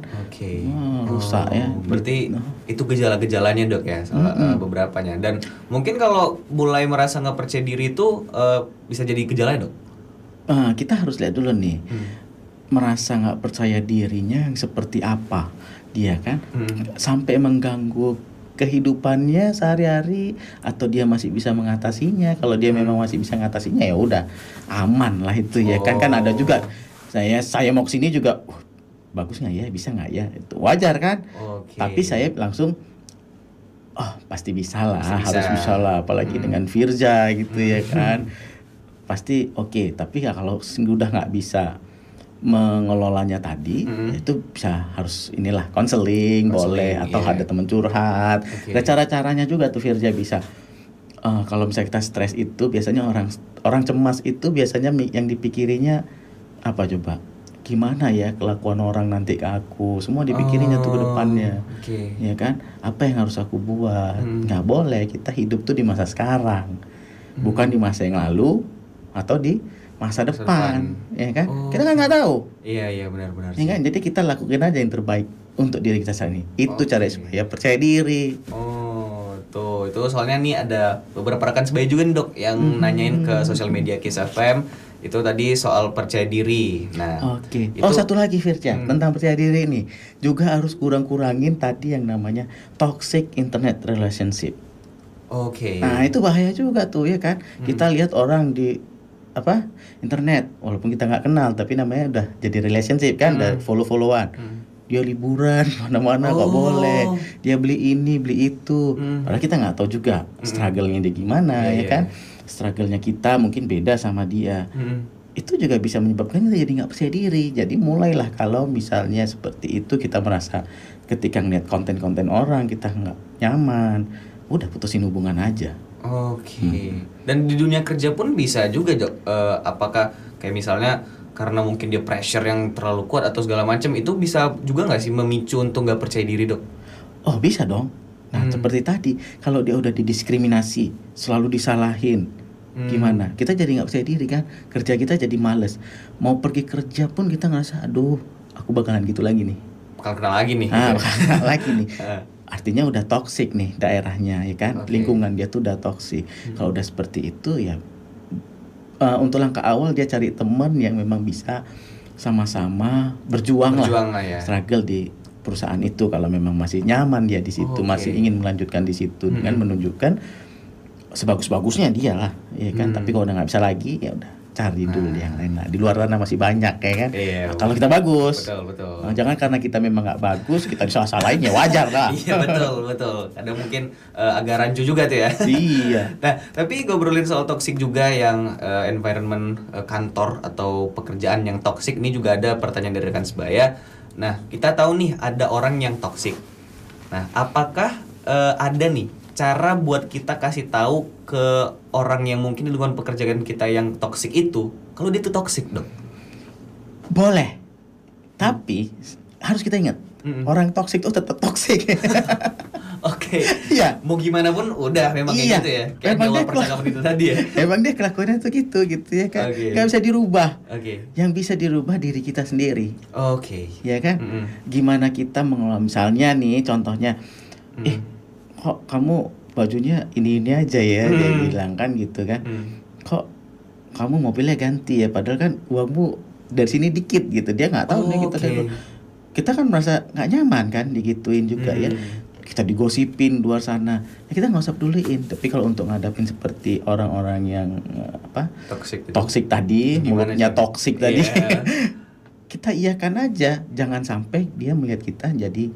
Speaker 2: Rusak ya.
Speaker 1: Berarti itu gejala-gejalanya dok ya, beberapanya. Dan mungkin kalau mulai merasa nggak percaya diri itu bisa jadi gejalanya dok.
Speaker 2: Kita harus lihat dulu nih, merasa nggak percaya dirinya yang seperti apa dia kan, sampai mengganggu kehidupannya sehari-hari atau dia masih bisa mengatasinya. Kalau dia memang masih bisa mengatasinya ya udah aman lah itu ya kan. Kan ada juga saya mau kesini juga bagus nggak ya, bisa nggak ya, itu wajar kan. Tapi saya langsung oh pasti bisa lah,
Speaker 1: Pasti bisa.
Speaker 2: harus bisa lah, apalagi dengan Firja gitu ya kan, pasti oke. Tapi ya kalau sudah nggak bisa mengelolanya tadi, itu bisa harus inilah konseling boleh, atau
Speaker 1: iya.
Speaker 2: ada teman curhat.
Speaker 1: Oke.
Speaker 2: Ada cara-caranya juga tuh Firja bisa. Kalau misalnya kita stres itu biasanya orang cemas itu biasanya yang dipikirinya apa coba? Gimana ya kelakuan orang nanti ke aku? Semua dipikirinya tuh ke depannya.
Speaker 1: Oke.
Speaker 2: Ya kan? Apa yang harus aku buat? Nggak boleh, kita hidup tuh di masa sekarang. Bukan di masa yang lalu atau di masa depan. Ya kan? Kita kan nggak tahu.
Speaker 1: Iya benar-benar.
Speaker 2: Ya kan? Jadi kita lakukan aja yang terbaik untuk diri kita sendiri. Itu cara supaya percaya diri.
Speaker 1: Tuh, itu soalnya nih ada beberapa rekan sebaya juga nih dok yang nanyain ke sosial media Kiss FM itu tadi soal percaya diri. Nah,
Speaker 2: Oke.
Speaker 1: itu-
Speaker 2: Oh satu lagi Firja tentang percaya diri ini juga harus kurangin tadi yang namanya toxic internet relationship.
Speaker 1: Oke.
Speaker 2: Nah itu bahaya juga tuh ya kan. Kita lihat orang di internet walaupun kita nggak kenal tapi namanya udah jadi relationship kan, udah follow-followan. Dia liburan mana-mana kok boleh, dia beli ini beli itu, padahal kita nggak tahu juga struggle-nya dia gimana ya kan, struggle-nya kita mungkin beda sama dia. Itu juga bisa menyebabkan kita jadi nggak percaya diri. Jadi mulailah kalau misalnya seperti itu kita merasa ketika ngeliat konten-konten orang kita nggak nyaman, udah putusin hubungan aja.
Speaker 1: Oke. Dan di dunia kerja pun bisa juga dok. Apakah kayak misalnya karena mungkin dia pressure yang terlalu kuat atau segala macam, itu bisa juga nggak sih memicu untuk nggak percaya diri dok?
Speaker 2: Oh bisa dong. Nah seperti tadi, kalau dia udah didiskriminasi, selalu disalahin, gimana? Kita jadi nggak percaya diri kan? Kerja kita jadi males. Mau pergi kerja pun kita ngerasa, aduh, aku bakalan gitu lagi nih.
Speaker 1: Bakal kenal lagi nih.
Speaker 2: Bakalan kenal lagi nih. Artinya udah toksik nih daerahnya, ya kan? Lingkungan dia tuh udah toksik. Kalau udah seperti itu ya, untuk langkah awal dia cari teman yang memang bisa sama-sama berjuang lah
Speaker 1: ya.
Speaker 2: Struggle di perusahaan itu. Kalau memang masih nyaman dia di situ, masih ingin melanjutkan di situ dengan menunjukkan sebagus-bagusnya dia lah, ya kan. Tapi kalau udah nggak bisa lagi, ya udah cari dulu yang lain lah. Di luar sana masih banyak ya kan.
Speaker 1: Iya,
Speaker 2: Kalau kita bagus,
Speaker 1: betul.
Speaker 2: Jangan karena kita memang nggak bagus kita disalah-salahin, ya wajar lah.
Speaker 1: Iya betul. Kadang mungkin agak rancu juga tuh ya.
Speaker 2: Iya.
Speaker 1: Nah, tapi ngobrolin soal toksik juga yang environment kantor atau pekerjaan yang toksik, ini juga ada pertanyaan dari rekan sebaya. Nah, kita tahu nih ada orang yang toksik. Nah, apakah ada nih cara buat kita kasih tahu ke orang yang mungkin di lingkungan pekerjaan kita yang toksik itu kalau dia tuh toksik, dok?
Speaker 2: Boleh. Tapi harus kita ingat, orang toksik itu tetap toksik.
Speaker 1: Oke.
Speaker 2: Iya.
Speaker 1: Mau gimana pun udah memang kayak gitu ya. Kayak
Speaker 2: Memang
Speaker 1: awal
Speaker 2: dia
Speaker 1: percakapan itu tadi ya.
Speaker 2: Emang dia kelakuannya tuh gitu ya kan.
Speaker 1: Oke.
Speaker 2: Gak bisa dirubah.
Speaker 1: Oke.
Speaker 2: Yang bisa dirubah diri kita sendiri.
Speaker 1: Oke.
Speaker 2: Ya kan? Gimana kita mengelola, misalnya nih contohnya, kok kamu bajunya ini aja ya, dia bilang kan gitu kan. Kok kamu mobilnya ganti ya, padahal kan uangmu dari sini dikit gitu. Dia nggak tahu nih kita kan merasa nggak nyaman kan digituin juga ya. Kita digosipin luar sana, kita nggak usah peduliin. Tapi kalau untuk ngadapin seperti orang-orang yang toksik tadi, mulutnya toksik tadi, kita iyakan aja. Jangan sampai dia melihat kita jadi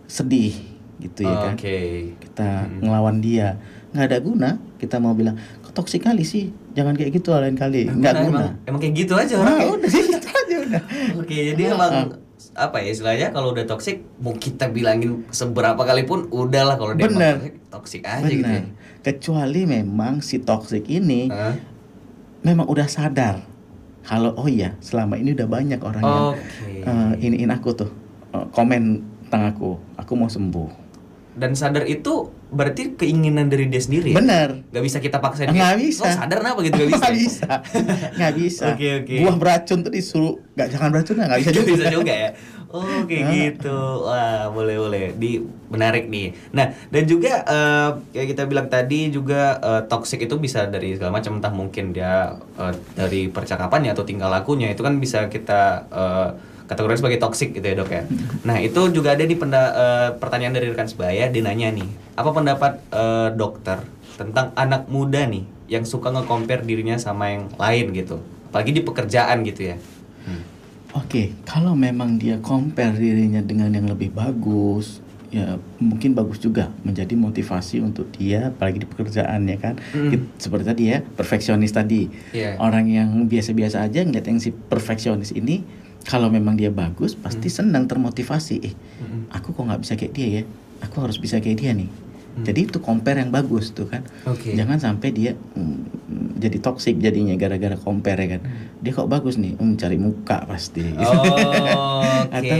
Speaker 2: sedih gitu ya kan. Kita ngelawan dia, nggak ada guna. Kita mau bilang kok toksik kali sih, jangan kayak gitu lain kali, nggak guna.
Speaker 1: Emang kayak gitu aja orang.
Speaker 2: Udah gitu aja udah.
Speaker 1: Oke, jadi emang apa ya istilahnya, kalau udah toksik mau kita bilangin seberapa kali pun udahlah, kalau dia toksik aja gitu ya.
Speaker 2: Kecuali memang si toksik ini memang udah sadar kalau oh iya selama ini udah banyak orang yang iniin aku tuh, komen tentang aku mau sembuh.
Speaker 1: Dan sadar itu berarti keinginan dari dia sendiri.
Speaker 2: Bener.
Speaker 1: Gak bisa kita paksain.
Speaker 2: Nggak bisa.
Speaker 1: Oh, sadar kenapa gitu, gak bisa.
Speaker 2: Nggak bisa.
Speaker 1: Oke.
Speaker 2: Buah beracun tuh disuruh jangan beracun, nggak bisa juga.
Speaker 1: Bisa juga ya. Gitu. Wah, boleh. Menarik nih. Nah, dan juga kayak kita bilang tadi juga toxic itu bisa dari segala macam, entah mungkin dia dari percakapannya atau tingkah lakunya, itu kan bisa kita kategori sebagai toksik gitu ya dok ya. Nah itu juga ada di pertanyaan dari rekan sebaya, dia nanya nih, apa pendapat dokter tentang anak muda nih yang suka nge-compare dirinya sama yang lain gitu, apalagi di pekerjaan gitu ya.
Speaker 2: Oke, kalau memang dia compare dirinya dengan yang lebih bagus, ya mungkin bagus juga menjadi motivasi untuk dia apalagi di pekerjaan ya kan. Seperti tadi ya, perfeksionis tadi. Orang yang biasa-biasa aja ngeliat yang si perfeksionis ini, kalau memang dia bagus pasti senang, termotivasi. Aku kok nggak bisa kayak dia ya, aku harus bisa kayak dia nih. Jadi itu compare yang bagus tuh kan. Jangan sampai dia jadi toxic jadinya gara-gara compare ya kan. Dia kok bagus nih, cari muka pasti. Atau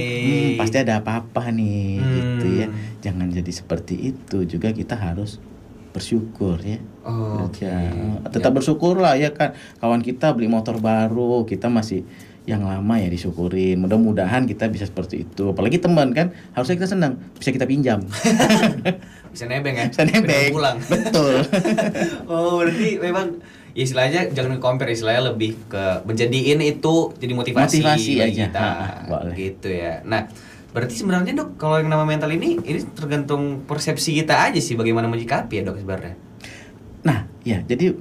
Speaker 2: pasti ada apa-apa nih gitu ya. Jangan jadi seperti itu. Juga kita harus bersyukur ya. Tetap bersyukur lah ya kan. Kawan kita beli motor baru, kita masih yang lama ya disyukurin. Mudah-mudahan kita bisa seperti itu. Apalagi teman kan, harusnya kita senang bisa kita pinjam.
Speaker 1: Bisa nebeng kan?
Speaker 2: Bisa nebeng.
Speaker 1: Pulang.
Speaker 2: Betul.
Speaker 1: Berarti memang istilahnya jangan compare, istilahnya lebih ke menjadiin itu jadi motivasi
Speaker 2: aja
Speaker 1: kita. Gitu ya. Nah, berarti sebenarnya Dok, kalau yang nama mental ini tergantung persepsi kita aja sih bagaimana menyikapi ya Dok sebenarnya.
Speaker 2: Nah, ya jadi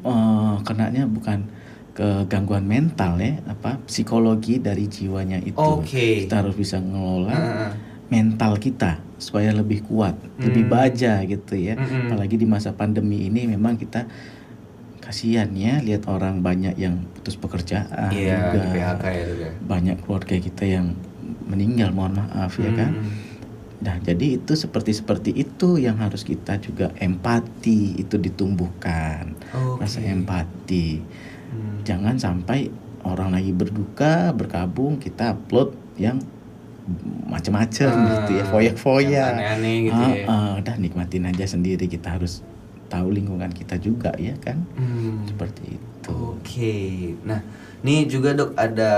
Speaker 2: kenanya bukan ke gangguan mental ya, psikologi dari jiwanya itu. Kita harus bisa ngelola mental kita supaya lebih kuat, lebih baja gitu ya. Apalagi di masa pandemi ini memang kita kasihan ya lihat orang banyak yang putus pekerjaan juga.
Speaker 1: PHK ya.
Speaker 2: Banyak keluarga kita yang meninggal, mohon maaf ya kan. Nah, jadi itu seperti itu yang harus kita juga empati itu ditumbuhkan. Rasa empati. Jangan sampai orang lagi berduka, berkabung, kita upload yang macam-macam gitu ya, foya-foya,
Speaker 1: aneh-aneh gitu ya.
Speaker 2: Udah nikmatin aja sendiri. Kita harus tahu lingkungan kita juga ya kan. Seperti itu.
Speaker 1: Nah, ini juga Dok ada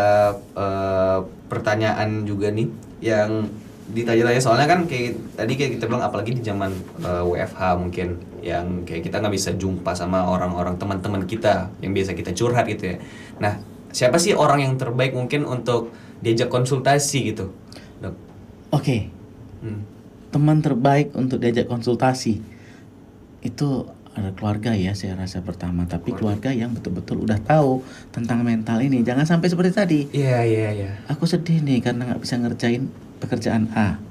Speaker 1: pertanyaan juga nih yang ditanya-tanya, soalnya kan kayak tadi kita bilang apalagi di zaman WFH mungkin yang kayak kita nggak bisa jumpa sama orang-orang teman-teman kita yang biasa kita curhat gitu ya. Nah, siapa sih orang yang terbaik mungkin untuk diajak konsultasi gitu, Dok?
Speaker 2: Teman terbaik untuk diajak konsultasi itu ada keluarga ya, saya rasa pertama. Tapi keluarga yang betul-betul udah tahu tentang mental ini. Jangan sampai seperti tadi.
Speaker 1: Iya.
Speaker 2: Aku sedih nih karena nggak bisa ngerjain pekerjaan A.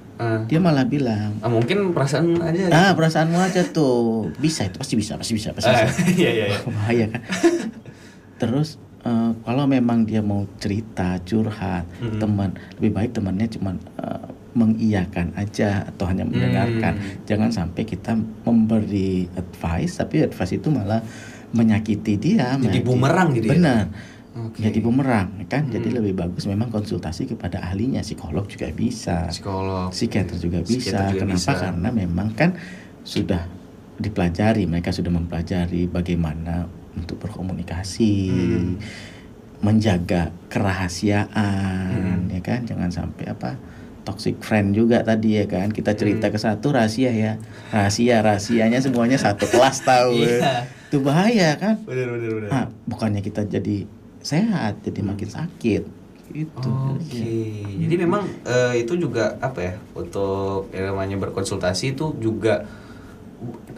Speaker 2: Dia malah bilang,
Speaker 1: mungkin perasaan aja.
Speaker 2: Perasaanmu aja tuh. Bisa itu, pasti bisa.
Speaker 1: Iya.
Speaker 2: Bahaya kan. Terus kalau memang dia mau cerita, curhat, teman, lebih baik temannya cuma mengiyakan aja atau hanya mendengarkan. Jangan sampai kita memberi advice, tapi advice itu malah menyakiti dia.
Speaker 1: Jadi bumerang gitu.
Speaker 2: Benar. Jadi bumerang kan. Jadi lebih bagus memang konsultasi kepada ahlinya. Psikolog juga bisa. Psikiater juga bisa. Kenapa? Karena memang kan sudah dipelajari, mereka sudah mempelajari bagaimana untuk berkomunikasi, menjaga kerahasiaan, ya kan. Jangan sampai toxic friend juga tadi ya kan. Kita cerita ke satu rahasia ya. Rahasianya semuanya satu kelas tahu. Itu bahaya kan. Benar. Bukannya kita jadi sehat, jadi makin sakit. Gitu.
Speaker 1: Jadi memang itu juga untuk yang namanya berkonsultasi itu juga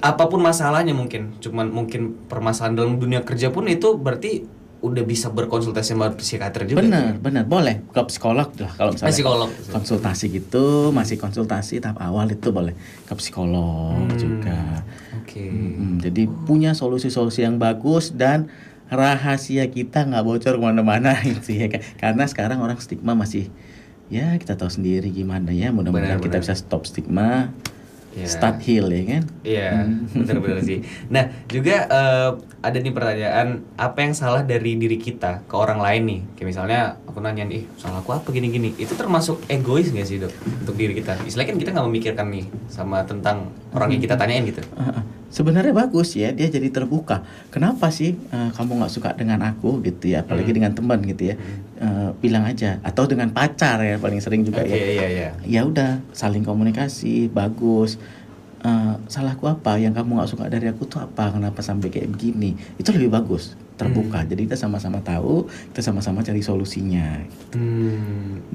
Speaker 1: apapun masalahnya, mungkin permasalahan dalam dunia kerja pun itu berarti udah bisa berkonsultasi sama psikiater juga.
Speaker 2: Benar, boleh ke psikolog lah kalau misalnya
Speaker 1: psikolog
Speaker 2: konsultasi gitu, masih konsultasi tahap awal itu boleh ke psikolog juga. Jadi punya solusi-solusi yang bagus dan rahasia kita nggak bocor kemana-mana gitu ya. Karena sekarang orang stigma masih, ya kita tahu sendiri gimana ya. Mudah-mudahan kita bisa stop stigma. Start heal ya kan?
Speaker 1: Iya, benar-benar sih. Nah, juga ada nih pertanyaan, apa yang salah dari diri kita ke orang lain nih? Kayak misalnya aku nanya nih, salah aku apa gini-gini. Itu termasuk egois nggak sih Dok untuk diri kita? Istilahnya kan kita nggak memikirkan nih sama tentang orang yang kita tanyain gitu.
Speaker 2: Sebenarnya bagus ya, dia jadi terbuka. Kenapa sih kamu nggak suka dengan aku gitu ya? Apalagi dengan teman gitu ya. Bilang aja, atau dengan pacar ya paling sering juga ya. Ya udah, saling komunikasi, bagus. Salahku apa? Yang kamu nggak suka dari aku tuh apa? Kenapa sampai kayak begini? Itu lebih bagus, terbuka. Jadi kita sama-sama tahu, kita sama-sama cari solusinya.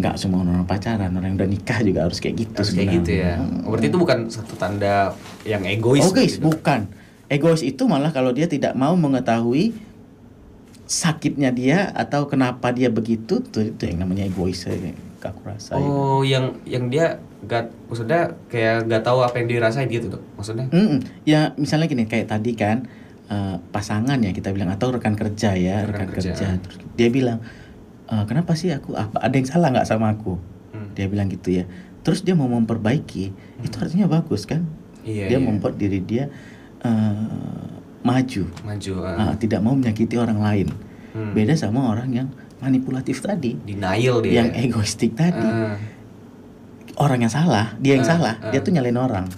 Speaker 2: Nggak semua orang pacaran, orang yang udah nikah juga harus kayak gitu.
Speaker 1: Harus kayak gitu ya. Berarti itu bukan satu tanda yang egois.
Speaker 2: Bukan. Egois itu malah kalau dia tidak mau mengetahui sakitnya dia atau kenapa dia begitu tuh, itu yang namanya egois aku rasa.
Speaker 1: Oh, yang dia maksudnya kayak gak tahu apa yang dirasain gitu dok, maksudnya?
Speaker 2: Ya misalnya gini, kayak tadi kan pasangan ya kita bilang, atau rekan kerja ya, rekan kerja. Terus dia bilang, kenapa sih aku, ada yang salah nggak sama aku? Dia bilang gitu ya. Terus dia mau memperbaiki, itu artinya bagus kan? Dia membuat diri dia maju, tidak mau menyakiti orang lain. Beda sama orang yang manipulatif tadi,
Speaker 1: denial dia,
Speaker 2: yang egoistik tadi. Orang yang salah, dia yang salah, dia tuh nyalain orang,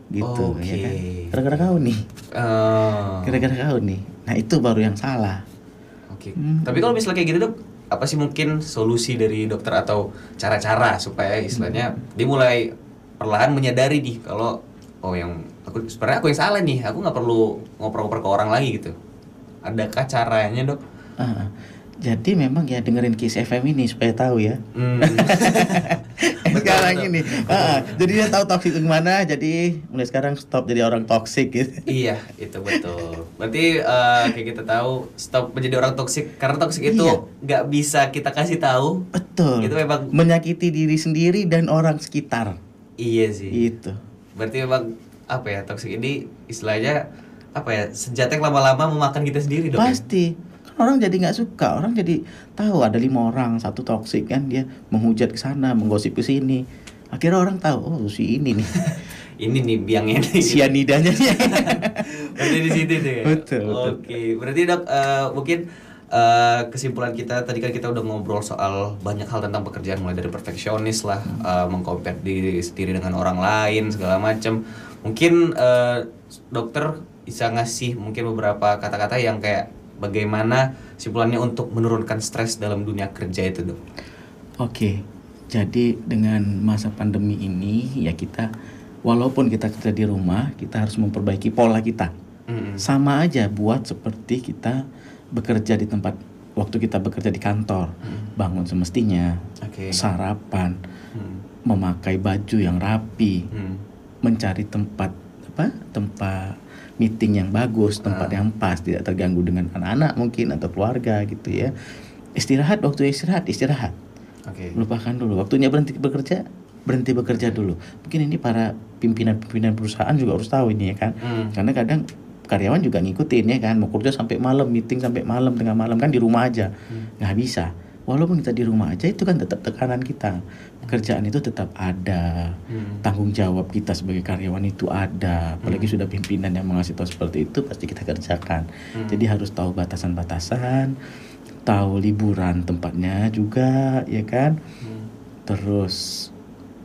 Speaker 2: gitu, ya kan? Gara-gara kau nih, gara-gara kau nih. Nah itu baru yang salah.
Speaker 1: Tapi kalau misalnya kayak gitu dok, apa sih mungkin solusi dari dokter atau cara-cara supaya istilahnya dia mulai perlahan menyadari nih kalau sebenarnya aku yang salah nih, aku nggak perlu ngoper-ngoper ke orang lagi gitu. Adakah caranya dok?
Speaker 2: Jadi memang ya dengerin Kiss FM ini supaya tahu ya. Sekarang ini, jadi dia tahu toksik gimana. Jadi mulai sekarang stop jadi orang toksik gitu.
Speaker 1: Iya, itu betul. Berarti kayak kita tahu stop menjadi orang toksik, karena toksik itu nggak bisa kita kasih tahu.
Speaker 2: Betul.
Speaker 1: Itu memang
Speaker 2: menyakiti diri sendiri dan orang sekitar.
Speaker 1: Iya sih.
Speaker 2: Itu.
Speaker 1: Berarti memang apa ya, toksik ini istilahnya apa ya, senjata yang lama-lama memakan kita sendiri dok.
Speaker 2: Pasti. Orang jadi nggak suka, orang jadi tahu ada 5 orang, satu toksik kan, dia menghujat ke sana, menggosip ke sini. Akhirnya orang tahu, oh si ini nih.
Speaker 1: Ini nih biangnya nih.
Speaker 2: Sianidanya nih.
Speaker 1: Berarti di situ tuh ya.
Speaker 2: Betul.
Speaker 1: Oke. Berarti dok mungkin kesimpulan kita tadi kan kita udah ngobrol soal banyak hal tentang pekerjaan, mulai dari perfeksionis lah, mengcompare diri sendiri dengan orang lain segala macam. Mungkin dokter bisa ngasih mungkin beberapa kata-kata yang kayak bagaimana simpulannya untuk menurunkan stres dalam dunia kerja itu dok?
Speaker 2: Oke, jadi dengan masa pandemi ini ya kita, walaupun kita kerja di rumah, kita harus memperbaiki pola kita. Sama aja buat seperti kita bekerja di tempat, waktu kita bekerja di kantor, bangun semestinya, sarapan, memakai baju yang rapi, mencari tempat meeting yang bagus, tempat yang pas, tidak terganggu dengan anak-anak mungkin atau keluarga gitu ya. Istirahat, waktu istirahat. Lupakan dulu. Waktunya berhenti bekerja dulu. Mungkin ini para pimpinan perusahaan juga harus tahu ini ya kan. Karena kadang karyawan juga ngikutin ya kan, mau kerja sampai malam, meeting sampai malam, tengah malam kan di rumah aja. Nggak bisa. Walaupun kita di rumah aja itu kan tetap tekanan kita. Pekerjaan itu tetap ada. Tanggung jawab kita sebagai karyawan itu ada. Apalagi sudah pimpinan yang mengasih tahu seperti itu, pasti kita kerjakan. Jadi harus tahu batasan-batasan, tahu liburan tempatnya juga, ya kan? Terus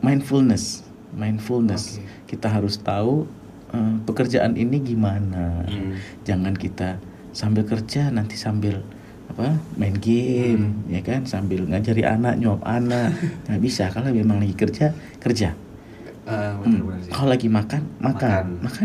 Speaker 2: mindfulness. Kita harus tahu pekerjaan ini gimana. Jangan kita sambil kerja nanti sambil main game, ya kan, sambil ngajari anak, nyuap anak. Nggak bisa. Kalau memang lagi kerja. Kalau lagi makan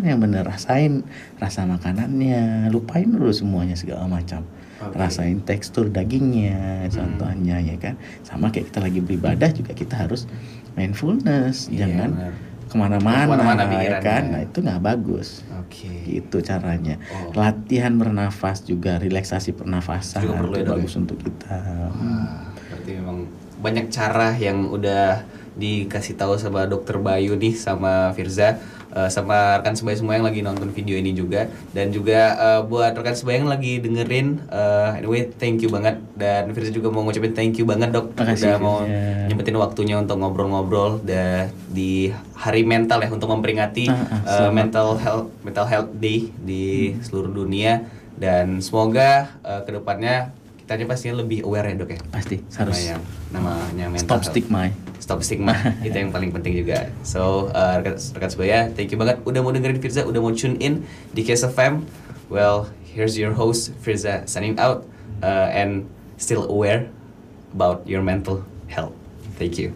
Speaker 2: yang bener, rasain rasa makanannya, lupain dulu semuanya segala macam. Rasain tekstur dagingnya, contohnya ya kan. Sama kayak kita lagi beribadah juga, kita harus mindfulness, jangan kemana-mana ya kan. Nah itu nggak bagus. Gitu caranya. Latihan bernafas juga, relaksasi pernafasan itu bagus untuk kita.
Speaker 1: Berarti memang banyak cara yang udah dikasih tahu sama Dokter Bayu nih, sama Firza, sama rekan sebaya semua yang lagi nonton video ini juga, dan juga buat rekan sebaya yang lagi dengerin. Anyway, thank you banget, dan Firza juga mau ngucapin thank you banget dok,
Speaker 2: makasih,
Speaker 1: udah mau nyempetin waktunya untuk ngobrol-ngobrol di hari mental ya, untuk memperingati mental health day di seluruh dunia, dan semoga kedepannya kita pastinya lebih aware ya dok ya.
Speaker 2: Pasti harus.
Speaker 1: Namanya mental Stop stigma itu yang paling penting juga. So rekan sebaya, thank you banget udah mau dengerin Firza, udah mau tune in di Kiss FM. Well, here's your host Firza signing out, and still aware about your mental health. Thank you.